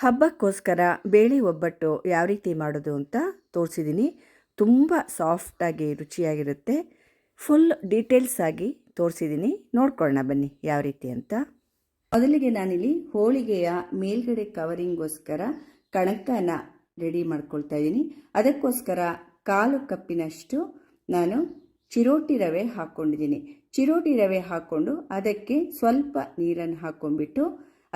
ಹಬ್ಬಕ್ಕೋಸ್ಕರ ಬೇಳೆ ಒಬ್ಬಟ್ಟು ಯಾವ ರೀತಿ ಮಾಡೋದು ಅಂತ ತೋರಿಸಿದ್ದೀನಿ. ತುಂಬ ಸಾಫ್ಟಾಗಿ ರುಚಿಯಾಗಿರುತ್ತೆ. ಫುಲ್ ಡೀಟೇಲ್ಸ್ ಆಗಿ ತೋರಿಸಿದ್ದೀನಿ. ನೋಡ್ಕೊಳ್ಳೋಣ ಬನ್ನಿ ಯಾವ ರೀತಿ ಅಂತ. ಮೊದಲಿಗೆ ನಾನಿಲ್ಲಿ ಹೋಳಿಗೆಯ ಮೇಲ್ಗಡೆ ಕವರಿಂಗೋಸ್ಕರ ಕಣಕನ ರೆಡಿ ಮಾಡ್ಕೊಳ್ತಾ ಇದ್ದೀನಿ. ಅದಕ್ಕೋಸ್ಕರ 1/4 ಕಪ್ಪಿನಷ್ಟು ನಾನು ಚಿರೋಟಿ ರವೆ ಹಾಕ್ಕೊಂಡಿದ್ದೀನಿ. ಚಿರೋಟಿ ರವೆ ಹಾಕ್ಕೊಂಡು ಅದಕ್ಕೆ ಸ್ವಲ್ಪ ನೀರನ್ನು ಹಾಕ್ಕೊಂಡ್ಬಿಟ್ಟು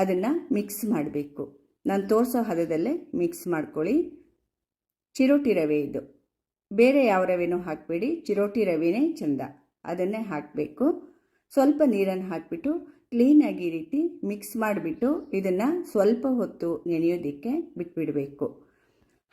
ಅದನ್ನು ಮಿಕ್ಸ್ ಮಾಡಬೇಕು. ನಾನು ತೋರಿಸೋ ಹದದಲ್ಲೇ ಮಿಕ್ಸ್ ಮಾಡ್ಕೊಳ್ಳಿ. ಚಿರೋಟಿ ರವೆ ಇದು, ಬೇರೆ ಯಾವ ರವೆನೂ ಹಾಕಬೇಡಿ, ಚಿರೋಟಿ ರವೆನೇ ಚೆಂದ, ಅದನ್ನೇ ಹಾಕಬೇಕು. ಸ್ವಲ್ಪ ನೀರನ್ನು ಹಾಕಿಬಿಟ್ಟು ಕ್ಲೀನಾಗಿ ಈ ರೀತಿ ಮಿಕ್ಸ್ ಮಾಡಿಬಿಟ್ಟು ಇದನ್ನು ಸ್ವಲ್ಪ ಹೊತ್ತು ನೆನೆಯೋದಕ್ಕೆ ಬಿಟ್ಬಿಡಬೇಕು.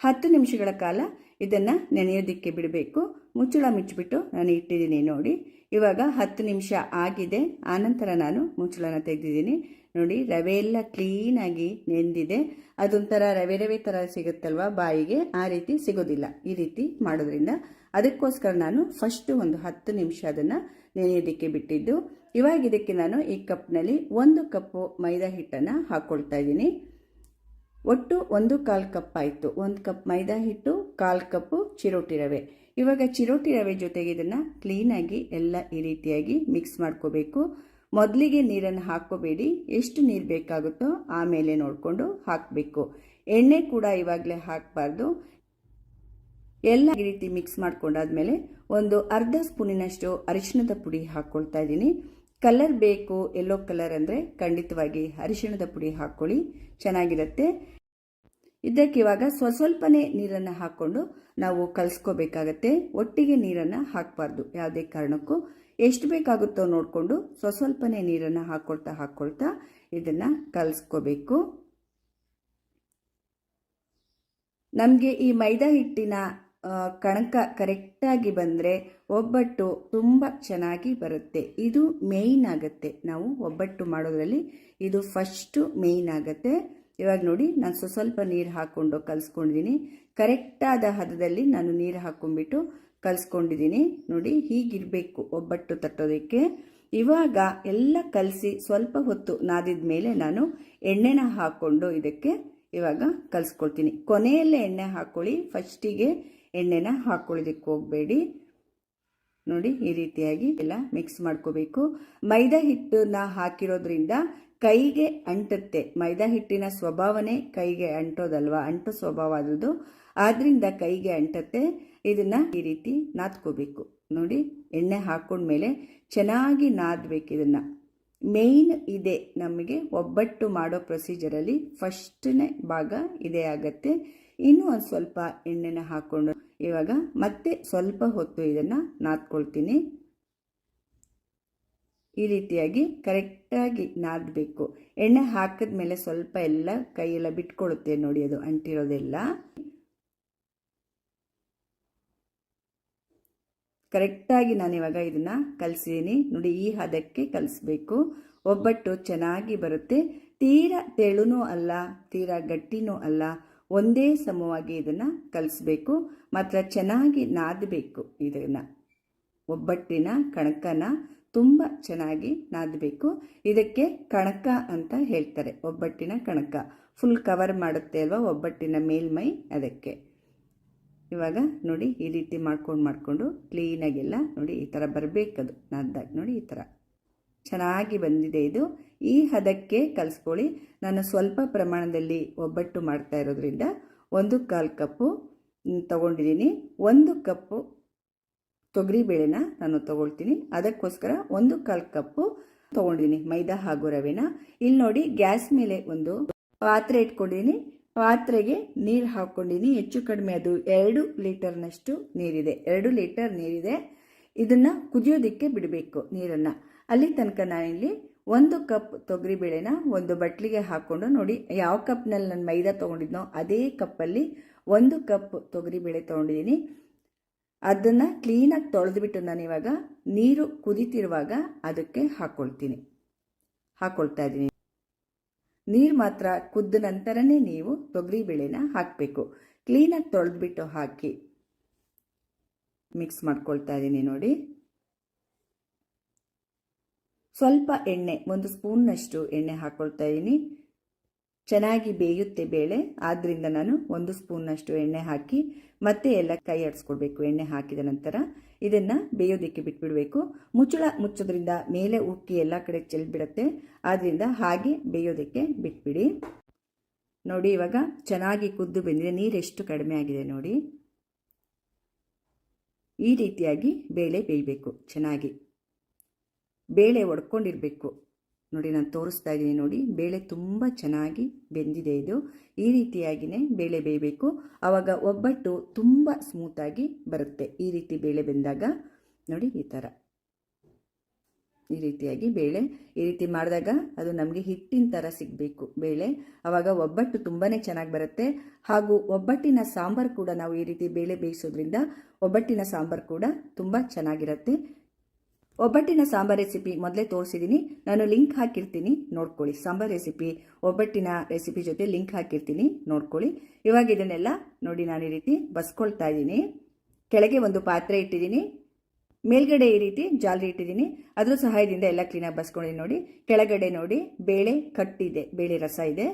10 ನಿಮಿಷಗಳ ಕಾಲ ಇದನ್ನು ನೆನೆಯೋದಕ್ಕೆ ಬಿಡಬೇಕು. ಮುಚ್ಚಳ ಮುಚ್ಚಿಬಿಟ್ಟು ನಾನು ಇಟ್ಟಿದ್ದೀನಿ ನೋಡಿ. ಇವಾಗ 10 ನಿಮಿಷ ಆಗಿದೆ. ಆನಂತರ ನಾನು ಮುಚ್ಚಳನ ತೆಗೆದಿದ್ದೀನಿ ನೋಡಿ. ರವೆ ಎಲ್ಲ ಕ್ಲೀನಾಗಿ ನೆಂದಿದೆ. ಅದೊಂಥರ ರವೆ ರವೆ ಥರ ಸಿಗುತ್ತಲ್ವ ಬಾಯಿಗೆ, ಆ ರೀತಿ ಸಿಗೋದಿಲ್ಲ ಈ ರೀತಿ ಮಾಡೋದ್ರಿಂದ. ಅದಕ್ಕೋಸ್ಕರ ನಾನು ಫಸ್ಟು ಒಂದು 10 ನಿಮಿಷ ಅದನ್ನು ನೆನೆಯೋದಕ್ಕೆ ಬಿಟ್ಟಿದ್ದು. ಇವಾಗ ಇದಕ್ಕೆ ನಾನು ಈ ಕಪ್ನಲ್ಲಿ 1 ಕಪ್ಪು ಮೈದಾ ಹಿಟ್ಟನ್ನು ಹಾಕ್ಕೊಳ್ತಾ ಇದ್ದೀನಿ. ಒಟ್ಟು 1/4 ಕಪ್ ಆಯಿತು. 1 ಕಪ್ ಮೈದಾ ಹಿಟ್ಟು, 1/4 ಕಪ್ಪು ಚಿರೋಟಿ ರವೆ. ಇವಾಗ ಚಿರೋಟಿ ರವೆ ಜೊತೆಗೆ ಇದನ್ನು ಕ್ಲೀನಾಗಿ ಎಲ್ಲ ಈ ರೀತಿಯಾಗಿ ಮಿಕ್ಸ್ ಮಾಡ್ಕೋಬೇಕು. ಮೊದಲಿಗೆ ನೀರನ್ನು ಹಾಕ್ಕೋಬೇಡಿ, ಎಷ್ಟು ನೀರು ಬೇಕಾಗುತ್ತೋ ಆಮೇಲೆ ನೋಡಿಕೊಂಡು ಹಾಕಬೇಕು. ಎಣ್ಣೆ ಕೂಡ ಇವಾಗಲೇ ಹಾಕಬಾರ್ದು. ಎಲ್ಲ ಈ ರೀತಿ ಮಿಕ್ಸ್ ಮಾಡ್ಕೊಂಡಾದ್ಮೇಲೆ ಒಂದು ಅರ್ಧ ಸ್ಪೂನಿನಷ್ಟು ಅರಿಶಿಣದ ಪುಡಿ ಹಾಕ್ಕೊಳ್ತಾ ಇದ್ದೀನಿ. ಕಲರ್ ಬೇಕು, ಯೆಲ್ಲೋ ಕಲರ್ ಅಂದರೆ ಖಂಡಿತವಾಗಿ ಅರಿಶಿಣದ ಪುಡಿ ಹಾಕ್ಕೊಳ್ಳಿ, ಚೆನ್ನಾಗಿರುತ್ತೆ. ಇದಕ್ಕೆ ಇವಾಗ ಸ್ವಲ್ಪನೇ ನೀರನ್ನು ಹಾಕ್ಕೊಂಡು ನಾವು ಕಲಿಸ್ಕೋಬೇಕಾಗತ್ತೆ. ಒಟ್ಟಿಗೆ ನೀರನ್ನು ಹಾಕಬಾರ್ದು ಯಾವುದೇ ಕಾರಣಕ್ಕೂ. ಎಷ್ಟು ಬೇಕಾಗುತ್ತೋ ನೋಡಿಕೊಂಡು ಸ್ವಲ್ಪನೇ ನೀರನ್ನು ಹಾಕ್ಕೊಳ್ತಾ ಇದನ್ನು ಕಲಿಸ್ಕೋಬೇಕು. ನಮಗೆ ಈ ಮೈದಾ ಹಿಟ್ಟಿನ ಕಣಕ ಕರೆಕ್ಟಾಗಿ ಬಂದರೆ ಒಬ್ಬಟ್ಟು ತುಂಬ ಚೆನ್ನಾಗಿ ಬರುತ್ತೆ. ಇದು ಮೇಯ್ನ್ ಆಗುತ್ತೆ, ನಾವು ಒಬ್ಬಟ್ಟು ಮಾಡೋದ್ರಲ್ಲಿ ಇದು ಫಸ್ಟು ಮೇಯ್ನ್ ಆಗುತ್ತೆ. ಇವಾಗ ನೋಡಿ, ನಾನು ಸ್ವಲ್ಪ ನೀರು ಹಾಕ್ಕೊಂಡು ಕಲಿಸ್ಕೊಂಡಿದ್ದೀನಿ. ಕರೆಕ್ಟಾದ ಹದದಲ್ಲಿ ನಾನು ನೀರು ಹಾಕ್ಕೊಂಡ್ಬಿಟ್ಟು ಕಲಿಸ್ಕೊಂಡಿದ್ದೀನಿ ನೋಡಿ. ಹೀಗಿರಬೇಕು ಒಬ್ಬಟ್ಟು ತಟ್ಟೋದಕ್ಕೆ. ಇವಾಗ ಎಲ್ಲ ಕಲಸಿ ಸ್ವಲ್ಪ ಹೊತ್ತು ನಾದಿದ ಮೇಲೆ ನಾನು ಎಣ್ಣೆನ ಹಾಕ್ಕೊಂಡು ಇದಕ್ಕೆ ಇವಾಗ ಕಲಿಸ್ಕೊಳ್ತೀನಿ. ಕೊನೆಯಲ್ಲೇ ಎಣ್ಣೆ ಹಾಕ್ಕೊಳ್ಳಿ, ಫಸ್ಟಿಗೆ ಎಣ್ಣೆನ ಹಾಕ್ಕೊಳ್ಳೋದಕ್ಕೆ ಹೋಗಬೇಡಿ ನೋಡಿ. ಈ ರೀತಿಯಾಗಿ ಎಲ್ಲ ಮಿಕ್ಸ್ ಮಾಡ್ಕೋಬೇಕು. ಮೈದಾ ಹಿಟ್ಟನ್ನ ಹಾಕಿರೋದ್ರಿಂದ ಕೈಗೆ ಅಂಟುತ್ತೆ. ಮೈದಾ ಹಿಟ್ಟಿನ ಸ್ವಭಾವನೇ ಕೈಗೆ ಅಂಟೋದಲ್ವಾ, ಅಂಟೋ ಸ್ವಭಾವ ಆದದ್ದು, ಆದ್ರಿಂದ ಕೈಗೆ ಅಂಟತ್ತೆ. ಇದನ್ನ ಈ ರೀತಿ ನಾದ್ಕೋಬೇಕು ನೋಡಿ. ಎಣ್ಣೆ ಹಾಕೊಂಡ್ಮೇಲೆ ಚೆನ್ನಾಗಿ ನಾದಬೇಕು. ಇದನ್ನ ಮೇಯ್ನ್ ಇದೆ ನಮಗೆ ಒಬ್ಬಟ್ಟು ಮಾಡೋ ಪ್ರೊಸೀಜರಲ್ಲಿ ಫಸ್ಟ್ನೇ ಭಾಗ ಇದೇ ಆಗತ್ತೆ. ಇನ್ನೂ ಒಂದು ಸ್ವಲ್ಪ ಎಣ್ಣೆನ ಹಾಕ್ಕೊಂಡು ಇವಾಗ ಮತ್ತೆ ಸ್ವಲ್ಪ ಹೊತ್ತು ಇದನ್ನು ನಾದ್ಕೊಳ್ತೀನಿ. ಈ ರೀತಿಯಾಗಿ ಕರೆಕ್ಟಾಗಿ ನಾದಬೇಕು. ಎಣ್ಣೆ ಹಾಕಿದ್ಮೇಲೆ ಸ್ವಲ್ಪ ಎಲ್ಲ ಕೈಯೆಲ್ಲ ಬಿಟ್ಕೊಳ್ಳುತ್ತೆ ನೋಡಿ, ಅದು ಅಂಟಿರೋದೆಲ್ಲ. ಕರೆಕ್ಟಾಗಿ ನಾನಿವಾಗ ಇದನ್ನು ಕಲಿಸಿದ್ದೀನಿ ನೋಡಿ. ಈ ಹದಕ್ಕೆ ಕಲಿಸ್ಬೇಕು. ಒಬ್ಬಟ್ಟು ಚೆನ್ನಾಗಿ ಬರುತ್ತೆ. ತೀರಾ ತೆಳುನೂ ಅಲ್ಲ, ತೀರಾ ಗಟ್ಟಿನೂ ಅಲ್ಲ, ಒಂದೇ ಸಮವಾಗಿ ಇದನ್ನು ಕಲಿಸ್ಬೇಕು. ಮಾತ್ರ ಚೆನ್ನಾಗಿ ನಾದಬೇಕು. ಇದನ್ನು ಒಬ್ಬಟ್ಟಿನ ಕಣಕನ ತುಂಬ ಚೆನ್ನಾಗಿ ನಾದಬೇಕು. ಇದಕ್ಕೆ ಕಣಕ ಅಂತ ಹೇಳ್ತಾರೆ, ಒಬ್ಬಟ್ಟಿನ ಕಣಕ. ಫುಲ್ ಕವರ್ ಮಾಡುತ್ತೆ ಅಲ್ವಾ ಒಬ್ಬಟ್ಟಿನ ಮೇಲ್ಮೈ, ಅದಕ್ಕೆ. ಇವಾಗ ನೋಡಿ ಈ ರೀತಿ ಮಾಡ್ಕೊಂಡು ಕ್ಲೀನಾಗೆಲ್ಲ ನೋಡಿ ಈ ಥರ ಬರಬೇಕದು ನಾದ್ದಾಗ ನೋಡಿ. ಈ ಥರ ಚೆನ್ನಾಗಿ ಬಂದಿದೆ ಇದು. ಈ ಹದಕ್ಕೆ ಕಲಿಸ್ಕೊಳ್ಳಿ. ನಾನು ಸ್ವಲ್ಪ ಪ್ರಮಾಣದಲ್ಲಿ ಒಬ್ಬಟ್ಟು ಮಾಡ್ತಾ ಇರೋದ್ರಿಂದ 1/4 ಕಪ್ಪು ತಗೊಂಡಿದ್ದೀನಿ. 1 ಕಪ್ಪು ತೊಗರಿಬೇಳೆನ ನಾನು ತಗೊಳ್ತೀನಿ. ಅದಕ್ಕೋಸ್ಕರ 1/4 ಕಪ್ಪು ತಗೊಂಡಿದ್ದೀನಿ ಮೈದಾ ಹಾಗೂ ರವೆನ. ಇಲ್ಲಿ ನೋಡಿ, ಗ್ಯಾಸ್ ಮೇಲೆ ಒಂದು ಪಾತ್ರೆ ಇಟ್ಕೊಂಡಿದ್ದೀನಿ. ಪಾತ್ರೆಗೆ ನೀರು ಹಾಕ್ಕೊಂಡಿದ್ದೀನಿ. ಹೆಚ್ಚು ಕಡಿಮೆ ಅದು 2 ಲೀಟರ್ನಷ್ಟು ನೀರಿದೆ. 2 ಲೀಟರ್ ನೀರಿದೆ. ಇದನ್ನು ಕುದಿಯೋದಕ್ಕೆ ಬಿಡಬೇಕು ನೀರನ್ನು. ಅಲ್ಲಿ ತನಕ ನಾನಿಲ್ಲಿ 1 ಕಪ್ ತೊಗರಿಬೇಳೆನ ಒಂದು ಬಟ್ಲಿಗೆ ಹಾಕ್ಕೊಂಡು ನೋಡಿ, ಯಾವ ಕಪ್ನಲ್ಲಿ ನಾನು ಮೈದಾ ತೊಗೊಂಡಿದ್ನೋ ಅದೇ ಕಪ್ಪಲ್ಲಿ 1 ಕಪ್ ತೊಗರಿಬೇಳೆ ತೊಗೊಂಡಿದ್ದೀನಿ. ಅದನ್ನು ಕ್ಲೀನಾಗಿ ತೊಳೆದ್ಬಿಟ್ಟು ನಾನು ಇವಾಗ ನೀರು ಕುದೀತಿರುವಾಗ ಅದಕ್ಕೆ ಹಾಕ್ಕೊಳ್ತಾ ಇದ್ದೀನಿ. ನೀರು ಮಾತ್ರ ಕುದ್ದ ನಂತರನೇ ನೀವು ತೊಗರಿಬೇಳೆನ ಹಾಕಬೇಕು. ಕ್ಲೀನಾಗಿ ತೊಳೆದ್ಬಿಟ್ಟು ಹಾಕಿ ಮಿಕ್ಸ್ ಮಾಡ್ಕೊಳ್ತಾ ಇದ್ದೀನಿ ನೋಡಿ. ಸ್ವಲ್ಪ ಎಣ್ಣೆ, 1 ಸ್ಪೂನ್ನಷ್ಟು ಎಣ್ಣೆ ಹಾಕ್ಕೊಳ್ತಾ ಇದ್ದೀನಿ. ಚೆನ್ನಾಗಿ ಬೇಯುತ್ತೆ ಬೇಳೆ. ಆದ್ದರಿಂದ ನಾನು 1 ಸ್ಪೂನ್ನಷ್ಟು ಎಣ್ಣೆ ಹಾಕಿ ಮತ್ತೆ ಎಲ್ಲ ಕೈ ಆಡಿಸ್ಕೊಳ್ಬೇಕು. ಎಣ್ಣೆ ಹಾಕಿದ ನಂತರ ಇದನ್ನು ಬೇಯೋದಕ್ಕೆ ಬಿಟ್ಬಿಡಬೇಕು. ಮುಚ್ಚಳ ಮುಚ್ಚೋದ್ರಿಂದ ಮೇಲೆ ಉಕ್ಕಿ ಎಲ್ಲ ಕಡೆ ಚೆಲ್ಬಿಡುತ್ತೆ. ಆದ್ದರಿಂದ ಹಾಗೆ ಬೇಯೋದಕ್ಕೆ ಬಿಟ್ಬಿಡಿ. ನೋಡಿ, ಇವಾಗ ಚೆನ್ನಾಗಿ ಕುದ್ದು ಬೆಂದಿದೆ. ನೀರೆಷ್ಟು ಕಡಿಮೆ ಆಗಿದೆ ನೋಡಿ. ಈ ರೀತಿಯಾಗಿ ಬೇಳೆ ಬೇಯಬೇಕು. ಚೆನ್ನಾಗಿ ಬೇಳೆ ಒಡ್ಕೊಂಡಿರಬೇಕು. ನೋಡಿ, ನಾನು ತೋರಿಸ್ತಾ ಇದ್ದೀನಿ ನೋಡಿ. ಬೇಳೆ ತುಂಬ ಚೆನ್ನಾಗಿ ಬೆಂದಿದೆ. ಇದು ಈ ರೀತಿಯಾಗಿಯೇ ಬೇಳೆ ಬೇಯಬೇಕು. ಆವಾಗ ಒಬ್ಬಟ್ಟು ತುಂಬ ಸ್ಮೂತಾಗಿ ಬರುತ್ತೆ. ಈ ರೀತಿ ಬೇಳೆ ಬೆಂದಾಗ ನೋಡಿ, ಈ ಥರ ಈ ರೀತಿಯಾಗಿ ಬೇಳೆ ಈ ರೀತಿ ಮಾಡಿದಾಗ ಅದು ನಮಗೆ ಹಿಟ್ಟಿನ ಥರ ಸಿಗಬೇಕು ಬೇಳೆ. ಆವಾಗ ಒಬ್ಬಟ್ಟು ತುಂಬಾ ಚೆನ್ನಾಗಿ ಬರುತ್ತೆ. ಹಾಗೂ ಒಬ್ಬಟ್ಟಿನ ಸಾಂಬಾರು ಕೂಡ ನಾವು ಈ ರೀತಿ ಬೇಳೆ ಬೇಯಿಸೋದ್ರಿಂದ ಒಬ್ಬಟ್ಟಿನ ಸಾಂಬಾರು ಕೂಡ ತುಂಬ ಚೆನ್ನಾಗಿರುತ್ತೆ. ಒಬ್ಬಟ್ಟಿನ ಸಾಂಬಾರು ರೆಸಿಪಿ ಮೊದಲೇ ತೋರಿಸಿದ್ದೀನಿ, ನಾನು ಲಿಂಕ್ ಹಾಕಿರ್ತೀನಿ, ನೋಡ್ಕೊಳ್ಳಿ. ಸಾಂಬಾರು ರೆಸಿಪಿ, ಒಬ್ಬಟ್ಟಿನ ರೆಸಿಪಿ ಜೊತೆ ಲಿಂಕ್ ಹಾಕಿರ್ತೀನಿ, ನೋಡ್ಕೊಳ್ಳಿ. ಇವಾಗ ಇದನ್ನೆಲ್ಲ ನೋಡಿ ನಾನು ಈ ರೀತಿ ಬಸ್ಕೊಳ್ತಾ ಇದ್ದೀನಿ. ಕೆಳಗೆ ಒಂದು ಪಾತ್ರೆ ಇಟ್ಟಿದ್ದೀನಿ, ಮೇಲ್ಗಡೆ ಈ ರೀತಿ ಜಾಲರಿ ಇಟ್ಟಿದ್ದೀನಿ. ಅದರ ಸಹಾಯದಿಂದ ಎಲ್ಲ ಕ್ಲೀನಾಗಿ ಬಸ್ಕೊಂಡಿದ್ದೀನಿ ನೋಡಿ. ಕೆಳಗಡೆ ನೋಡಿ ಬೇಳೆ ಕಟ್ಟಿದೆ, ಬೇಳೆ ರಸ ಇದೆ.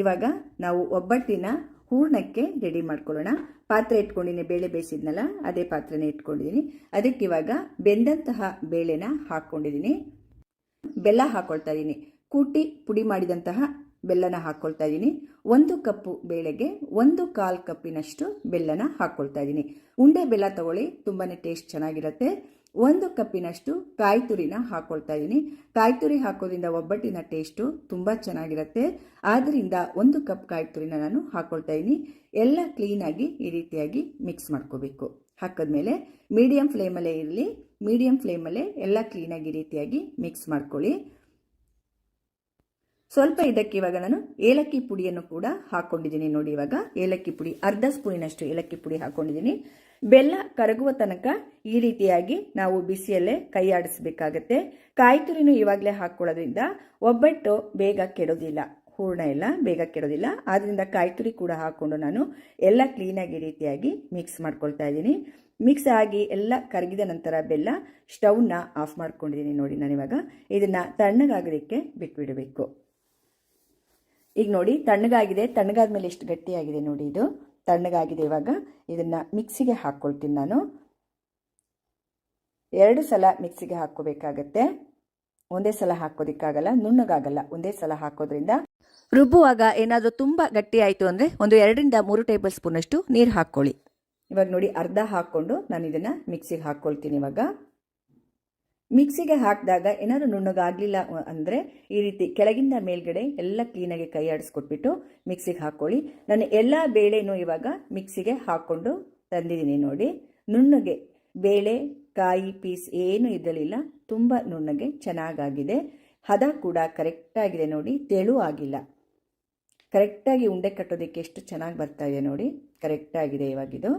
ಇವಾಗ ನಾವು ಒಬ್ಬಟ್ಟಿನ ಹೂರ್ಣಕ್ಕೆ ರೆಡಿ ಮಾಡ್ಕೊಳ್ಳೋಣ. ಪಾತ್ರೆ ಇಟ್ಕೊಂಡಿದ್ದೀನಿ, ಬೇಳೆ ಬೇಯಿಸಿದ್ನಲ್ಲ ಅದೇ ಪಾತ್ರೆನೇ ಇಟ್ಕೊಂಡಿದ್ದೀನಿ. ಅದಕ್ಕೆ ಇವಾಗ ಬೆಂದಂತಹ ಬೇಳೆನ ಹಾಕ್ಕೊಂಡಿದ್ದೀನಿ. ಬೆಲ್ಲ ಹಾಕ್ಕೊಳ್ತಾ ಇದ್ದೀನಿ. ಕೂಟಿ ಪುಡಿ ಮಾಡಿದಂತಹ ಬೆಲ್ಲನ ಹಾಕ್ಕೊಳ್ತಾ ಇದ್ದೀನಿ. 1 ಕಪ್ಪು ಬೇಳೆಗೆ 1/4 ಕಪ್ಪಿನಷ್ಟು ಬೆಲ್ಲನ ಹಾಕ್ಕೊಳ್ತಾ ಇದ್ದೀನಿ. ಉಂಡೆ ಬೆಲ್ಲ ತಗೊಳ್ಳಿ, ತುಂಬಾ ಟೇಸ್ಟ್ ಚೆನ್ನಾಗಿರುತ್ತೆ. 1 ಕಪ್ಪಿನಷ್ಟು ಕಾಯಿ ತುರಿನ ಹಾಕ್ಕೊಳ್ತಾ ಇದ್ದೀನಿ. ಕಾಯಿ ತುರಿ ಹಾಕೋದ್ರಿಂದ ಒಬ್ಬಟ್ಟಿನ ಟೇಸ್ಟು ತುಂಬ ಚೆನ್ನಾಗಿರುತ್ತೆ. ಆದ್ದರಿಂದ 1 ಕಪ್ ಕಾಯಿ ತುರಿನ ನಾನು ಹಾಕ್ಕೊಳ್ತಾ ಇದ್ದೀನಿ. ಎಲ್ಲ ಕ್ಲೀನಾಗಿ ಈ ರೀತಿಯಾಗಿ ಮಿಕ್ಸ್ ಮಾಡ್ಕೋಬೇಕು. ಹಾಕಿದ್ಮೇಲೆ ಮೀಡಿಯಂ ಫ್ಲೇಮಲ್ಲೇ ಇರಲಿ. ಮೀಡಿಯಂ ಫ್ಲೇಮಲ್ಲೇ ಎಲ್ಲ ಕ್ಲೀನಾಗಿ ಈ ರೀತಿಯಾಗಿ ಮಿಕ್ಸ್ ಮಾಡ್ಕೊಳ್ಳಿ. ಸ್ವಲ್ಪ ಇದಕ್ಕೆ ಇವಾಗ ನಾನು ಏಲಕ್ಕಿ ಪುಡಿಯನ್ನು ಕೂಡ ಹಾಕ್ಕೊಂಡಿದ್ದೀನಿ ನೋಡಿ. ಇವಾಗ ಏಲಕ್ಕಿ ಪುಡಿ ಅರ್ಧ ಸ್ಪೂನಿನಷ್ಟು ಏಲಕ್ಕಿ ಪುಡಿ ಹಾಕ್ಕೊಂಡಿದ್ದೀನಿ. ಬೆಲ್ಲ ಕರಗುವ ತನಕ ಈ ರೀತಿಯಾಗಿ ನಾವು ಬಿಸಿಯಲ್ಲೇ ಕೈ ಆಡಿಸ್ಬೇಕಾಗತ್ತೆ. ಕಾಯಿ ತುರಿನೂ ಇವಾಗಲೇ ಹಾಕ್ಕೊಳ್ಳೋದ್ರಿಂದ ಒಬ್ಬಟ್ಟು ಬೇಗ ಕೆಡೋದಿಲ್ಲ, ಹೂರ್ಣ ಎಲ್ಲ ಬೇಗ ಕೆಡೋದಿಲ್ಲ. ಆದ್ದರಿಂದ ಕಾಯಿ ತುರಿ ಕೂಡ ಹಾಕ್ಕೊಂಡು ನಾನು ಎಲ್ಲ ಕ್ಲೀನಾಗಿ ಈ ರೀತಿಯಾಗಿ ಮಿಕ್ಸ್ ಮಾಡ್ಕೊಳ್ತಾ ಇದ್ದೀನಿ. ಮಿಕ್ಸ್ ಆಗಿ ಎಲ್ಲ ಕರಗಿದ ನಂತರ ಬೆಲ್ಲ ಸ್ಟವ್ನ ಆಫ್ ಮಾಡ್ಕೊಂಡಿದ್ದೀನಿ ನೋಡಿ. ನಾನಿವಾಗ ಇದನ್ನು ತಣ್ಣಗಾಗೋದಕ್ಕೆ ಬಿಟ್ಬಿಡಬೇಕು. ಈಗ ನೋಡಿ ತಣ್ಣಗಾಗಿದೆ. ತಣ್ಣಗಾದ್ಮೇಲೆ ಎಷ್ಟು ಗಟ್ಟಿಯಾಗಿದೆ ನೋಡಿ. ಇದು ತಣ್ಣಗಾಗಿದೆ. ಇವಾಗ ಇದನ್ನು ಮಿಕ್ಸಿಗೆ ಹಾಕ್ಕೊಳ್ತೀನಿ ನಾನು. 2 ಸಲ ಮಿಕ್ಸಿಗೆ ಹಾಕ್ಕೋಬೇಕಾಗತ್ತೆ. ಒಂದೇ ಸಲ ಹಾಕೋದಕ್ಕಾಗಲ್ಲ, ನುಣ್ಣಗಾಗಲ್ಲ. ಒಂದೇ ಸಲ ಹಾಕೋದ್ರಿಂದ ರುಬ್ಬುವಾಗ ಏನಾದರೂ ತುಂಬ ಗಟ್ಟಿ ಆಯಿತು ಅಂದರೆ ಒಂದು 2 ರಿಂದ 3 ಟೇಬಲ್ ಸ್ಪೂನಷ್ಟು ನೀರು ಹಾಕ್ಕೊಳ್ಳಿ. ಇವಾಗ ನೋಡಿ ಅರ್ಧ ಹಾಕ್ಕೊಂಡು ನಾನು ಇದನ್ನು ಮಿಕ್ಸಿಗೆ ಹಾಕ್ಕೊಳ್ತೀನಿ. ಇವಾಗ ಮಿಕ್ಸಿಗೆ ಹಾಕಿದಾಗ ಏನಾದರೂ ನುಣ್ಣಗಾಗಲಿಲ್ಲ ಅಂದರೆ ಈ ರೀತಿ ಕೆಳಗಿಂದ ಮೇಲ್ಗಡೆ ಎಲ್ಲ ಕ್ಲೀನಾಗಿ ಕೈ ಆಡಿಸ್ಕೊಟ್ಬಿಟ್ಟು ಮಿಕ್ಸಿಗೆ ಹಾಕ್ಕೊಳ್ಳಿ. ನಾನು ಎಲ್ಲ ಬೇಳೆನೂ ಇವಾಗ ಮಿಕ್ಸಿಗೆ ಹಾಕ್ಕೊಂಡು ತಂದಿದ್ದೀನಿ ನೋಡಿ. ನುಣ್ಣಗೆ ಬೇಳೆ ಕಾಯಿ ಪೀಸ್ ಏನೂ ಇದ್ದಲಿಲ್ಲ, ತುಂಬ ನುಣ್ಣಗೆ ಚೆನ್ನಾಗಾಗಿದೆ. ಹದ ಕೂಡ ಕರೆಕ್ಟಾಗಿದೆ ನೋಡಿ, ತೆಳು ಆಗಿಲ್ಲ. ಕರೆಕ್ಟಾಗಿ ಉಂಡೆ ಕಟ್ಟೋದಕ್ಕೆ ಎಷ್ಟು ಚೆನ್ನಾಗಿ ಬರ್ತಾ ಇದೆ ನೋಡಿ. ಕರೆಕ್ಟಾಗಿದೆ. ಇವಾಗಿದು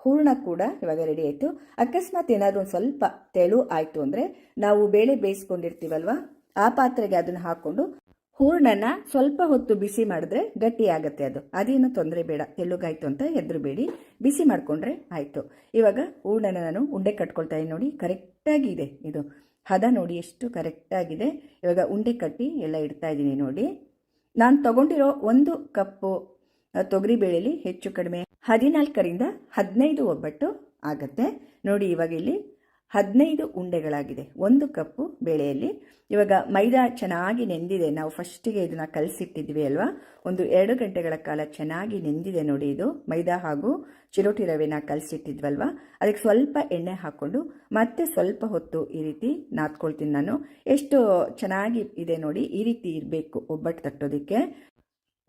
ಹೂರ್ಣ ಕೂಡ ಇವಾಗ ರೆಡಿ ಆಯಿತು. ಅಕಸ್ಮಾತ್ ಏನಾದರೂ ಒಂದು ಸ್ವಲ್ಪ ತೆಳು ಆಯಿತು ಅಂದರೆ ನಾವು ಬೇಳೆ ಬೇಯಿಸ್ಕೊಂಡಿರ್ತೀವಲ್ವ, ಆ ಪಾತ್ರೆಗೆ ಅದನ್ನು ಹಾಕ್ಕೊಂಡು ಹೂರ್ಣನ ಸ್ವಲ್ಪ ಹೊತ್ತು ಬಿಸಿ ಮಾಡಿದ್ರೆ ಗಟ್ಟಿ ಆಗುತ್ತೆ. ಅದೇನು ತೊಂದರೆ ಬೇಡ. ತೆಳುಗಾಯ್ತು ಅಂತ ಹೆದರಬೇಡಿ, ಬಿಸಿ ಮಾಡಿಕೊಂಡ್ರೆ ಆಯಿತು. ಇವಾಗ ಹೂರ್ಣನ ನಾನು ಉಂಡೆ ಕಟ್ಕೊಳ್ತಾ ಇದ್ದೀನಿ ನೋಡಿ. ಕರೆಕ್ಟಾಗಿ ಇದೆ ಇದು ಹದ ನೋಡಿ, ಎಷ್ಟು ಕರೆಕ್ಟಾಗಿದೆ. ಇವಾಗ ಉಂಡೆ ಕಟ್ಟಿ ಎಲ್ಲ ಇಡ್ತಾ ಇದ್ದೀನಿ ನೋಡಿ. ನಾನು ತಗೊಂಡಿರೋ 1 ಕಪ್ಪು ತೊಗರಿಬೇಳೆಯಲ್ಲಿ ಹೆಚ್ಚು ಕಡಿಮೆ 14 ರಿಂದ 15 ಒಬ್ಬಟ್ಟು ಆಗುತ್ತೆ ನೋಡಿ. ಇವಾಗ ಇಲ್ಲಿ 15 ಉಂಡೆಗಳಾಗಿದೆ 1 ಕಪ್ಪು ಬೇಳೆಯಲ್ಲಿ. ಇವಾಗ ಮೈದಾ ಚೆನ್ನಾಗಿ ನೆಂದಿದೆ. ನಾವು ಫಸ್ಟಿಗೆ ಇದನ್ನು ಕಲಸಿಟ್ಟಿದ್ವಿ ಅಲ್ವಾ, ಒಂದು 2 ಗಂಟೆಗಳ ಕಾಲ ಚೆನ್ನಾಗಿ ನೆಂದಿದೆ ನೋಡಿ. ಇದು ಮೈದಾ ಹಾಗೂ ಚಿರೋಟಿ ರವೆನ ಕಲಸಿಟ್ಟಿದ್ವಲ್ವ, ಅದಕ್ಕೆ ಸ್ವಲ್ಪ ಎಣ್ಣೆ ಹಾಕ್ಕೊಂಡು ಮತ್ತೆ ಸ್ವಲ್ಪ ಹೊತ್ತು ಈ ರೀತಿ ನಾದ್ಕೊಳ್ತೀನಿ ನಾನು. ಎಷ್ಟು ಚೆನ್ನಾಗಿ ಇದೆ ನೋಡಿ. ಈ ರೀತಿ ಇರಬೇಕು ಒಬ್ಬಟ್ಟು ತಟ್ಟೋದಕ್ಕೆ.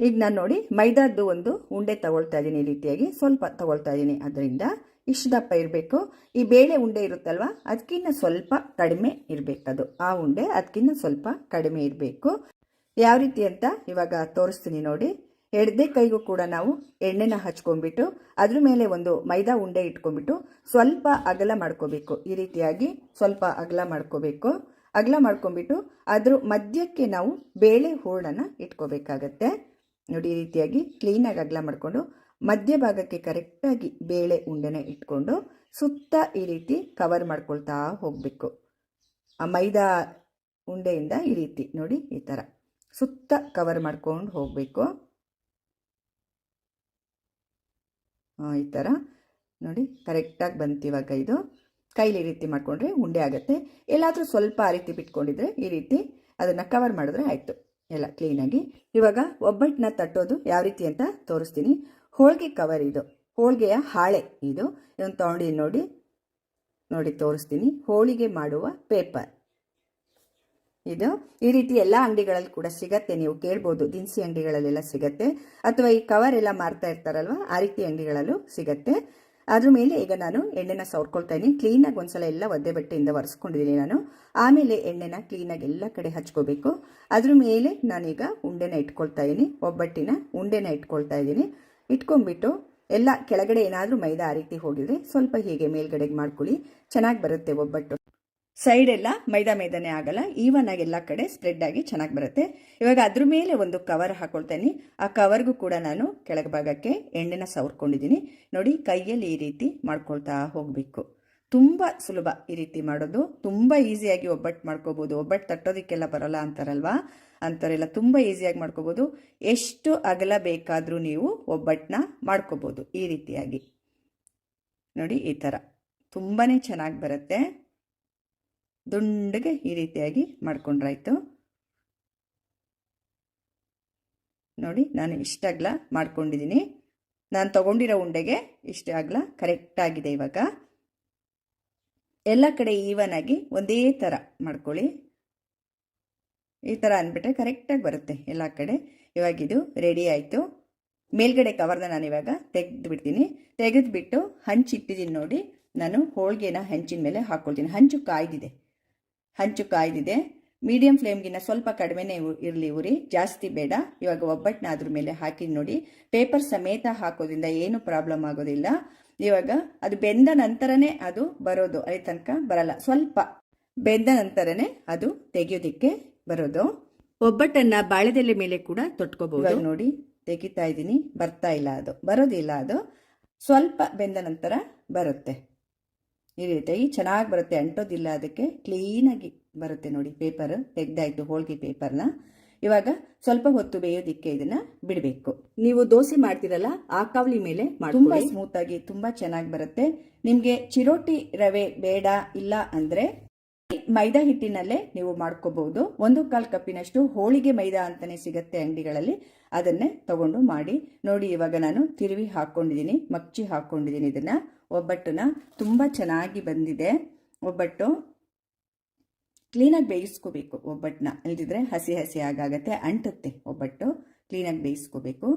ಈಗ ನಾನು ನೋಡಿ ಮೈದಾದ್ದು ಒಂದು ಉಂಡೆ ತಗೊಳ್ತಾ ಇದ್ದೀನಿ. ಈ ರೀತಿಯಾಗಿ ಸ್ವಲ್ಪ ತಗೊಳ್ತಾ ಇದ್ದೀನಿ. ಅದರಿಂದ ಇಷ್ಟು ದಪ್ಪ ಇರಬೇಕು. ಈ ಬೇಳೆ ಉಂಡೆ ಇರುತ್ತಲ್ವ, ಅದಕ್ಕಿಂತ ಸ್ವಲ್ಪ ಕಡಿಮೆ ಇರಬೇಕದು. ಆ ಉಂಡೆ ಅದಕ್ಕಿಂತ ಸ್ವಲ್ಪ ಕಡಿಮೆ ಇರಬೇಕು. ಯಾವ ರೀತಿ ಅಂತ ಇವಾಗ ತೋರಿಸ್ತೀನಿ ನೋಡಿ. ಎಡದೆ ಕೈಗೂ ಕೂಡ ನಾವು ಎಣ್ಣೆನ ಹಚ್ಕೊಂಡ್ಬಿಟ್ಟು ಅದ್ರ ಮೇಲೆ ಒಂದು ಮೈದಾ ಉಂಡೆ ಇಟ್ಕೊಂಡ್ಬಿಟ್ಟು ಸ್ವಲ್ಪ ಅಗಲ ಮಾಡ್ಕೋಬೇಕು. ಈ ರೀತಿಯಾಗಿ ಸ್ವಲ್ಪ ಅಗಲ ಮಾಡ್ಕೋಬೇಕು. ಅಗಲ ಮಾಡ್ಕೊಂಡ್ಬಿಟ್ಟು ಅದ್ರ ಮಧ್ಯಕ್ಕೆ ನಾವು ಬೇಳೆ ಹೂರಣನ ಇಟ್ಕೋಬೇಕಾಗತ್ತೆ ನೋಡಿ. ಈ ರೀತಿಯಾಗಿ ಕ್ಲೀನಾಗಿ ಅಗಲ ಮಾಡಿಕೊಂಡು ಮಧ್ಯಭಾಗಕ್ಕೆ ಕರೆಕ್ಟಾಗಿ ಬೇಳೆ ಉಂಡೆನ ಇಟ್ಕೊಂಡು ಸುತ್ತ ಈ ರೀತಿ ಕವರ್ ಮಾಡ್ಕೊಳ್ತಾ ಹೋಗಬೇಕು. ಆ ಮೈದಾ ಉಂಡೆಯಿಂದ ಈ ರೀತಿ ನೋಡಿ, ಈ ಥರ ಸುತ್ತ ಕವರ್ ಮಾಡ್ಕೊಂಡು ಹೋಗಬೇಕು. ಈ ಥರ ನೋಡಿ ಕರೆಕ್ಟಾಗಿ ಬಂತು. ಇವಾಗ ಇದು ಕೈಲಿ ಈ ರೀತಿ ಮಾಡಿಕೊಂಡ್ರೆ ಉಂಡೆ ಆಗುತ್ತೆ. ಎಲ್ಲಾದರೂ ಸ್ವಲ್ಪ ಆ ರೀತಿ ಬಿಟ್ಕೊಂಡಿದ್ರೆ ಈ ರೀತಿ ಅದನ್ನು ಕವರ್ ಮಾಡಿದ್ರೆ ಆಯಿತು ಎಲ್ಲ ಕ್ಲೀನಾಗಿ. ಇವಾಗ ಒಬ್ಬಟ್ಟನ್ನ ತಟ್ಟೋದು ಯಾವ ರೀತಿ ಅಂತ ತೋರಿಸ್ತೀನಿ. ಹೋಳಿಗೆ ಕವರ್ ಇದು, ಹೋಳಿಗೆಯ ಹಾಳೆ ಇದು. ಇದನ್ನು ತೊಗೊಂಡು ನೋಡಿ ತೋರಿಸ್ತೀನಿ. ಹೋಳಿಗೆ ಮಾಡುವ ಪೇಪರ್ ಇದು. ಈ ರೀತಿ ಎಲ್ಲ ಅಂಗಡಿಗಳಲ್ಲಿ ಕೂಡ ಸಿಗತ್ತೆ, ನೀವು ಕೇಳ್ಬೋದು. ದಿನಸಿ ಅಂಗಡಿಗಳಲ್ಲೆಲ್ಲ ಸಿಗತ್ತೆ, ಅಥವಾ ಈ ಕವರ್ ಎಲ್ಲ ಮಾರ್ತಾ ಇರ್ತಾರಲ್ವ ಆ ರೀತಿ ಅಂಗಡಿಗಳಲ್ಲೂ ಸಿಗತ್ತೆ. ಅದ್ರ ಮೇಲೆ ಈಗ ನಾನು ಎಣ್ಣೆನ ಸವರ್ಕೊಳ್ತಾ ಇದ್ದೀನಿ. ಕ್ಲೀನಾಗಿ ಒಂದ್ಸಲ ಎಲ್ಲ ಒದ್ದೆ ಬಟ್ಟೆಯಿಂದ ಒರೆಸ್ಕೊಂಡಿದ್ದೀನಿ ನಾನು. ಆಮೇಲೆ ಎಣ್ಣೆನ ಕ್ಲೀನಾಗಿ ಎಲ್ಲ ಕಡೆ ಹಚ್ಕೋಬೇಕು. ಅದ್ರ ಮೇಲೆ ನಾನೀಗ ಉಂಡೆನ ಇಟ್ಕೊಳ್ತಾ ಇದ್ದೀನಿ, ಒಬ್ಬಟ್ಟಿನ ಉಂಡೆನ ಇಟ್ಕೊಳ್ತಾ ಇದ್ದೀನಿ. ಇಟ್ಕೊಂಡ್ಬಿಟ್ಟು ಎಲ್ಲ ಕೆಳಗಡೆ ಏನಾದರೂ ಮೈದಾ ಆ ರೀತಿ ಹೋಗಿದ್ರೆ ಸ್ವಲ್ಪ ಹೀಗೆ ಮೇಲ್ಗಡೆಗೆ ಮಾಡ್ಕೊಳ್ಳಿ, ಚೆನ್ನಾಗಿ ಬರುತ್ತೆ ಒಬ್ಬಟ್ಟು. ಸೈಡ್ ಎಲ್ಲ ಮೈದಾನೇ ಆಗಲ್ಲ, ಈವನ್ ಆಗಿ ಎಲ್ಲ ಕಡೆ ಸ್ಪ್ರೆಡ್ ಆಗಿ ಚೆನ್ನಾಗಿ ಬರುತ್ತೆ. ಇವಾಗ ಅದ್ರ ಮೇಲೆ ಒಂದು ಕವರ್ ಹಾಕೊಳ್ತೇನೆ. ಆ ಕವರ್ಗೂ ಕೂಡ ನಾನು ಕೆಳಗೆ ಭಾಗಕ್ಕೆ ಎಣ್ಣೆನ ಸವರ್ಕೊಂಡಿದ್ದೀನಿ. ನೋಡಿ ಕೈಯಲ್ಲಿ ಈ ರೀತಿ ಮಾಡ್ಕೊಳ್ತಾ ಹೋಗಬೇಕು. ತುಂಬ ಸುಲಭ ಈ ರೀತಿ ಮಾಡೋದು, ತುಂಬ ಈಸಿಯಾಗಿ ಒಬ್ಬಟ್ಟು ಮಾಡ್ಕೋಬೋದು. ಒಬ್ಬಟ್ಟು ತಟ್ಟೋದಕ್ಕೆಲ್ಲ ಬರೋಲ್ಲ ಅಂತಾರಲ್ವಾ, ಅಂಥವರೆಲ್ಲ ತುಂಬ ಈಸಿಯಾಗಿ ಮಾಡ್ಕೋಬೋದು. ಎಷ್ಟು ಅಗಲ ಬೇಕಾದರೂ ನೀವು ಒಬ್ಬಟ್ಟನ್ನ ಮಾಡ್ಕೋಬೋದು ಈ ರೀತಿಯಾಗಿ. ನೋಡಿ ಈ ಥರ ತುಂಬಾ ಚೆನ್ನಾಗಿ ಬರುತ್ತೆ. ದುಂಡಗೆ ಈ ರೀತಿಯಾಗಿ ಮಾಡ್ಕೊಂಡ್ರಾಯ್ತು. ನೋಡಿ ನಾನು ಇಷ್ಟ ಅಗಲ ಮಾಡ್ಕೊಂಡಿದ್ದೀನಿ. ನಾನು ತಗೊಂಡಿರೋ ಉಂಡೆಗೆ ಇಷ್ಟ ಅಗಲ ಕರೆಕ್ಟ್ ಆಗಿದೆ. ಇವಾಗ ಎಲ್ಲ ಕಡೆ ಈವನ್ ಆಗಿ ಒಂದೇ ಥರ ಮಾಡ್ಕೊಳ್ಳಿ. ಈ ಥರ ಅಂದ್ಬಿಟ್ರೆ ಕರೆಕ್ಟಾಗಿ ಬರುತ್ತೆ ಎಲ್ಲ ಕಡೆ. ಇವಾಗಿದು ರೆಡಿ ಆಯಿತು. ಮೇಲ್ಗಡೆ ಕವರ್ನ ನಾನು ಇವಾಗ ತೆಗೆದುಬಿಡ್ತೀನಿ. ತೆಗೆದುಬಿಟ್ಟು ಹಂಚಿಟ್ಟಿದ್ದೀನಿ ನೋಡಿ. ನಾನು ಹೋಳಿಗೆನ ಹಂಚಿನ ಮೇಲೆ ಹಾಕ್ಕೊಳ್ತೀನಿ. ಹಂಚು ಕಾಯ್ದಿದೆ. ಮೀಡಿಯಂ ಫ್ಲೇಮ್ಗಿನ್ನ ಸ್ವಲ್ಪ ಕಡಿಮೆನೇ ಇರಲಿ ಉರಿ, ಜಾಸ್ತಿ ಬೇಡ. ಇವಾಗ ಒಬ್ಬಟ್ಟನ್ನ ಅದ್ರ ಮೇಲೆ ಹಾಕಿ ನೋಡಿ. ಪೇಪರ್ ಸಮೇತ ಹಾಕೋದ್ರಿಂದ ಏನು ಪ್ರಾಬ್ಲಮ್ ಆಗೋದಿಲ್ಲ. ಇವಾಗ ಅದು ಬೆಂದ ನಂತರನೇ ಅದು ಬರೋದು, ಅಲ್ಲಿ ತನಕ ಬರಲ್ಲ. ಸ್ವಲ್ಪ ಬೆಂದ ನಂತರನೇ ಅದು ತೆಗೆಯೋದಿಕ್ಕೆ ಬರೋದು. ಒಬ್ಬಟ್ಟನ್ನು ಬಾಳೆದೆಲೆ ಮೇಲೆ ಕೂಡ ತೊಟ್ಕೋಬಹುದು. ನೋಡಿ ತೆಗಿತಾ ಇದ್ದೀನಿ, ಬರ್ತಾ ಇಲ್ಲ, ಅದು ಬರೋದಿಲ್ಲ. ಅದು ಸ್ವಲ್ಪ ಬೆಂದ ನಂತರ ಬರುತ್ತೆ. ಈ ರೀತಿಯಾಗಿ ಚೆನ್ನಾಗಿ ಬರುತ್ತೆ, ಅಂಟೋದಿಲ್ಲ, ಅದಕ್ಕೆ ಕ್ಲೀನಾಗಿ ಬರುತ್ತೆ. ನೋಡಿ ಪೇಪರ್ ತೆಗ್ದಾಯ್ತು, ಹೋಳಿಗೆ ಪೇಪರ್ನ. ಇವಾಗ ಸ್ವಲ್ಪ ಹೊತ್ತು ಬೇಯೋದಿಕ್ಕೆ ಇದನ್ನ ಬಿಡಬೇಕು. ನೀವು ದೋಸೆ ಮಾಡ್ತಿರಲ್ಲ ಆ ಕಾವಲಿ ಮೇಲೆ ತುಂಬಾ ಸ್ಮೂತ್ ಆಗಿ ತುಂಬಾ ಚೆನ್ನಾಗಿ ಬರುತ್ತೆ. ನಿಮ್ಗೆ ಚಿರೋಟಿ ರವೆ ಬೇಡ ಇಲ್ಲ ಅಂದ್ರೆ ಮೈದಾ ಹಿಟ್ಟಿನಲ್ಲೇ ನೀವು ಮಾಡ್ಕೋಬಹುದು. 1/4 ಕಪ್ಪಿನಷ್ಟು ಹೋಳಿಗೆ ಮೈದಾ ಅಂತಾನೆ ಸಿಗತ್ತೆ ಅಂಗಡಿಗಳಲ್ಲಿ, ಅದನ್ನೇ ತಗೊಂಡು ಮಾಡಿ ನೋಡಿ. ಇವಾಗ ನಾನು ತಿರುವಿ ಹಾಕೊಂಡಿದ್ದೀನಿ, ಮಗ್ಚಿ ಹಾಕೊಂಡಿದ್ದೀನಿ ಇದನ್ನ. ಒಬ್ಬಟ್ಟನ್ನ ತುಂಬ ಚೆನ್ನಾಗಿ ಬಂದಿದೆ. ಒಬ್ಬಟ್ಟು ಕ್ಲೀನಾಗಿ ಬೇಯಿಸ್ಕೋಬೇಕು ಒಬ್ಬಟ್ಟನ್ನ, ಇಲ್ದಿದ್ರೆ ಹಸಿ ಹಸಿ ಆಗಾಗತ್ತೆ, ಅಂಟುತ್ತೆ. ಒಬ್ಬಟ್ಟು ಕ್ಲೀನಾಗಿ ಬೇಯಿಸ್ಕೋಬೇಕು.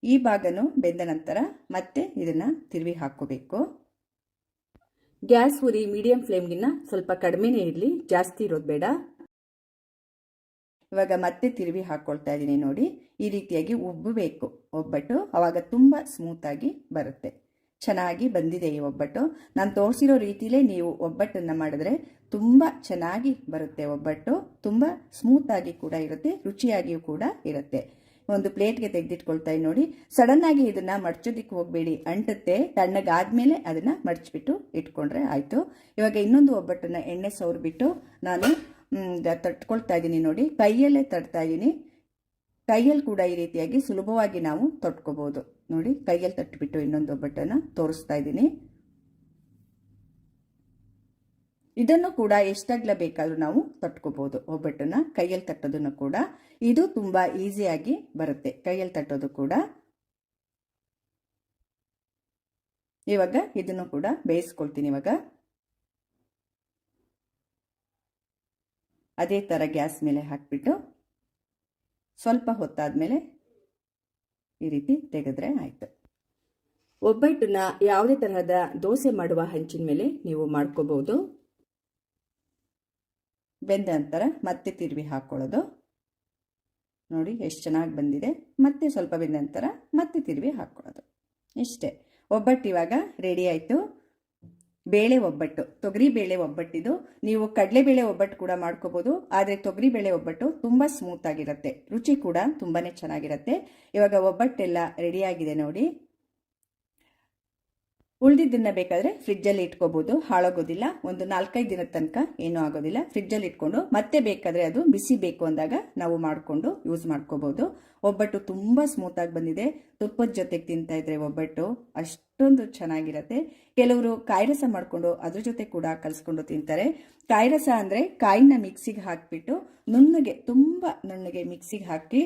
ಈ ಭಾಗನು ಬೆಂದ ನಂತರ ಮತ್ತೆ ಇದನ್ನ ತಿರುವಿ ಹಾಕೋಬೇಕು. ಗ್ಯಾಸ್ ಉರಿ ಮೀಡಿಯಂ ಫ್ಲೇಮ್ಗಿನ್ನ ಸ್ವಲ್ಪ ಕಡಿಮೆನೇ ಇರಲಿ, ಜಾಸ್ತಿ ಇರೋದು ಬೇಡ. ಇವಾಗ ಮತ್ತೆ ತಿರುವಿ ಹಾಕ್ಕೊಳ್ತಾ ಇದ್ದೀನಿ ನೋಡಿ. ಈ ರೀತಿಯಾಗಿ ಉಬ್ಬಬೇಕು ಒಬ್ಬಟ್ಟು, ಅವಾಗ ತುಂಬ ಸ್ಮೂತಾಗಿ ಬರುತ್ತೆ. ಚೆನ್ನಾಗಿ ಬಂದಿದೆ ಈ ಒಬ್ಬಟ್ಟು. ನಾನು ತೋರಿಸಿರೋ ರೀತಿಲೇ ನೀವು ಒಬ್ಬಟ್ಟನ್ನು ಮಾಡಿದ್ರೆ ತುಂಬ ಚೆನ್ನಾಗಿ ಬರುತ್ತೆ ಒಬ್ಬಟ್ಟು. ತುಂಬ ಸ್ಮೂತಾಗಿ ಕೂಡ ಇರುತ್ತೆ, ರುಚಿಯಾಗಿಯೂ ಕೂಡ ಇರುತ್ತೆ. ಒಂದು ಪ್ಲೇಟ್ಗೆ ತೆಗೆದಿಟ್ಕೊಳ್ತಾ ನೋಡಿ. ಸಡನ್ನಾಗಿ ಇದನ್ನು ಮಡ್ಚೋದಿಕ್ಕೆ ಹೋಗಬೇಡಿ, ಅಂಟುತ್ತೆ. ತಣ್ಣಗಾದ್ಮೇಲೆ ಅದನ್ನು ಮಡ್ಚಿಬಿಟ್ಟು ಇಟ್ಕೊಂಡ್ರೆ ಆಯಿತು. ಇವಾಗ ಇನ್ನೊಂದು ಒಬ್ಬಟ್ಟನ್ನು ಎಣ್ಣೆ ಸವರ್ಬಿಟ್ಟು ನಾನು ತಟ್ಕೊಳ್ತಾ ಇದ್ದೀನಿ ನೋಡಿ. ಕೈಯಲ್ಲೇ ತಟ್ತಾ ಇದ್ದೀನಿ. ಕೈಯಲ್ಲಿ ಕೂಡ ಈ ರೀತಿಯಾಗಿ ಸುಲಭವಾಗಿ ನಾವು ತೊಟ್ಕೋಬಹುದು ನೋಡಿ. ಕೈಯಲ್ಲಿ ತಟ್ಟಿಬಿಟ್ಟು ಇನ್ನೊಂದು ಒಬ್ಬಟ್ಟನ್ನು ತೋರಿಸ್ತಾ ಇದ್ದೀನಿ. ಇದನ್ನು ಕೂಡ ಎಷ್ಟಾಗ್ಲ ಬೇಕಾದ್ರೂ ನಾವು ತಟ್ಕೋಬಹುದು ಒಬ್ಬಟ್ಟನ್ನ. ಕೈಯಲ್ಲಿ ತಟ್ಟೋದನ್ನು ಕೂಡ ಇದು ತುಂಬಾ ಈಸಿಯಾಗಿ ಬರುತ್ತೆ, ಕೈಯಲ್ಲಿ ತಟ್ಟೋದು ಕೂಡ. ಇವಾಗ ಇದನ್ನು ಕೂಡ ಬೇಯಿಸ್ಕೊಳ್ತೀನಿ. ಇವಾಗ ಅದೇ ಥರ ಗ್ಯಾಸ್ ಮೇಲೆ ಹಾಕ್ಬಿಟ್ಟು ಸ್ವಲ್ಪ ಹೊತ್ತಾದ್ಮೇಲೆ ಈ ರೀತಿ ತೆಗೆದ್ರೆ ಆಯ್ತು. ಒಬ್ಬಟ್ಟನ್ನ ಯಾವುದೇ ತರಹದ ದೋಸೆ ಮಾಡುವ ಹಂಚಿನ ಮೇಲೆ ನೀವು ಮಾಡ್ಕೋಬಹುದು. ಬೆಂದ ನಂತರ ಮತ್ತೆ ತಿರುವಿ ಹಾಕೊಳ್ಳೋದು ನೋಡಿ, ಎಷ್ಟು ಚೆನ್ನಾಗಿ ಬಂದಿದೆ. ಮತ್ತೆ ಸ್ವಲ್ಪ ಬೆಂದ ನಂತರ ಮತ್ತೆ ತಿರುವಿ ಹಾಕೊಳ್ಳೋದು, ಇಷ್ಟೇ. ಒಬ್ಬಟ್ಟು ಇವಾಗ ರೆಡಿ ಆಯಿತು. ಬೇಳೆ ಒಬ್ಬಟ್ಟು, ತೊಗರಿ ಬೇಳೆ ಒಬ್ಬಟ್ಟಿದು. ನೀವು ಕಡಲೆಬೇಳೆ ಒಬ್ಬಟ್ಟು ಕೂಡ ಮಾಡ್ಕೋಬಹುದು, ಆದರೆ ತೊಗರಿ ಬೇಳೆ ಒಬ್ಬಟ್ಟು ತುಂಬ ಸ್ಮೂತ್ ಆಗಿರುತ್ತೆ, ರುಚಿ ಕೂಡ ತುಂಬಾನೇ ಚೆನ್ನಾಗಿರುತ್ತೆ. ಇವಾಗ ಒಬ್ಬಟ್ಟೆಲ್ಲ ರೆಡಿಯಾಗಿದೆ ನೋಡಿ. ಉಳಿದಿದ್ದನ್ನ ಬೇಕಾದರೆ ಫ್ರಿಜ್ಜಲ್ಲಿ ಇಟ್ಕೋಬಹುದು, ಹಾಳಾಗೋದಿಲ್ಲ. ಒಂದು 4-5 ದಿನದ ತನಕ ಏನೂ ಆಗೋದಿಲ್ಲ. ಫ್ರಿಜ್ಜಲ್ಲಿ ಇಟ್ಕೊಂಡು ಮತ್ತೆ ಬೇಕಾದರೆ ಅದು ಬಿಸಿ ಬೇಕು ಅಂದಾಗ ನಾವು ಮಾಡಿಕೊಂಡು ಯೂಸ್ ಮಾಡ್ಕೋಬಹುದು. ಒಬ್ಬಟ್ಟು ತುಂಬ ಸ್ಮೂತಾಗಿ ಬಂದಿದೆ. ತುಪ್ಪದ ಜೊತೆಗೆ ತಿಂತಾ ಇದ್ರೆ ಒಬ್ಬಟ್ಟು ಅಷ್ಟೊಂದು ಚೆನ್ನಾಗಿರತ್ತೆ. ಕೆಲವರು ಕಾಯಿರಸ ಮಾಡಿಕೊಂಡು ಅದ್ರ ಜೊತೆ ಕೂಡ ಕಲಿಸ್ಕೊಂಡು ತಿಂತಾರೆ. ಕಾಯಿರಸ ಅಂದರೆ ಕಾಯಿನ ಮಿಕ್ಸಿಗೆ ಹಾಕಿಬಿಟ್ಟು ನುಣ್ಣಗೆ, ತುಂಬ ನುಣ್ಣಗೆ ಮಿಕ್ಸಿಗೆ ಹಾಕಿ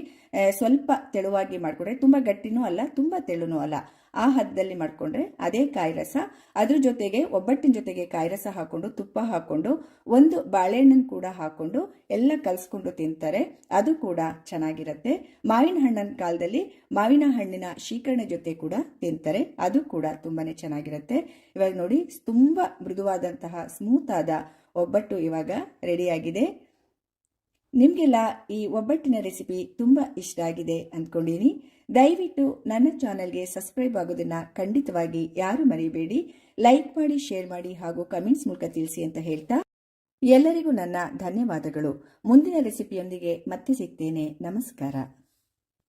ಸ್ವಲ್ಪ ತೆಳುವಾಗಿ ಮಾಡಿಕೊಂಡ್ರೆ, ತುಂಬ ಗಟ್ಟಿನೂ ಅಲ್ಲ ತುಂಬ ತೆಳುನೂ ಅಲ್ಲ, ಆ ಹದದಲ್ಲಿ ಮಾಡಿಕೊಂಡ್ರೆ ಅದೇ ಕಾಯಿರಸ. ಅದ್ರ ಜೊತೆಗೆ ಒಬ್ಬಟ್ಟಿನ ಜೊತೆಗೆ ಕಾಯಿರಸ ಹಾಕೊಂಡು ತುಪ್ಪ ಹಾಕೊಂಡು ಒಂದು ಬಾಳೆಹಣ್ಣನ್ನು ಕೂಡ ಹಾಕೊಂಡು ಎಲ್ಲ ಕಲಿಸ್ಕೊಂಡು ತಿಂತಾರೆ. ಅದು ಕೂಡ ಚೆನ್ನಾಗಿರುತ್ತೆ. ಮಾವಿನ ಹಣ್ಣಿನ ಕಾಲದಲ್ಲಿ ಮಾವಿನ ಹಣ್ಣಿನ ಶೀಕರಣೆ ಜೊತೆ ಕೂಡ ತಿಂತಾರೆ. ಅದು ಕೂಡ ತುಂಬಾನೇ ಚೆನ್ನಾಗಿರುತ್ತೆ. ಇವಾಗ ನೋಡಿ, ತುಂಬ ಮೃದುವಾದಂತಹ ಸ್ಮೂತ್ ಆದ ಒಬ್ಬಟ್ಟು ಇವಾಗ ರೆಡಿಯಾಗಿದೆ. ನಿಮಗೆಲ್ಲ ಈ ಒಬ್ಬಟ್ಟಿನ ರೆಸಿಪಿ ತುಂಬ ಇಷ್ಟ ಆಗಿದೆ ಅಂದ್ಕೊಂಡಿನಿ. ದಯವಿಟ್ಟು ನನ್ನ ಚಾನೆಲ್ಗೆ ಸಬ್ಸ್ಕ್ರೈಬ್ ಆಗೋದನ್ನು ಖಂಡಿತವಾಗಿ ಯಾರು ಮರಿಬೇಡಿ. ಲೈಕ್ ಮಾಡಿ, ಶೇರ್ ಮಾಡಿ ಹಾಗೂ ಕಮೆಂಟ್ಸ್ ಮೂಲಕ ತಿಳಿಸಿ ಅಂತ ಹೇಳ್ತಾ ಎಲ್ಲರಿಗೂ ನನ್ನ ಧನ್ಯವಾದಗಳು. ಮುಂದಿನ ರೆಸಿಪಿಯೊಂದಿಗೆ ಮತ್ತೆ ಸಿಗ್ತೇನೆ. ನಮಸ್ಕಾರ.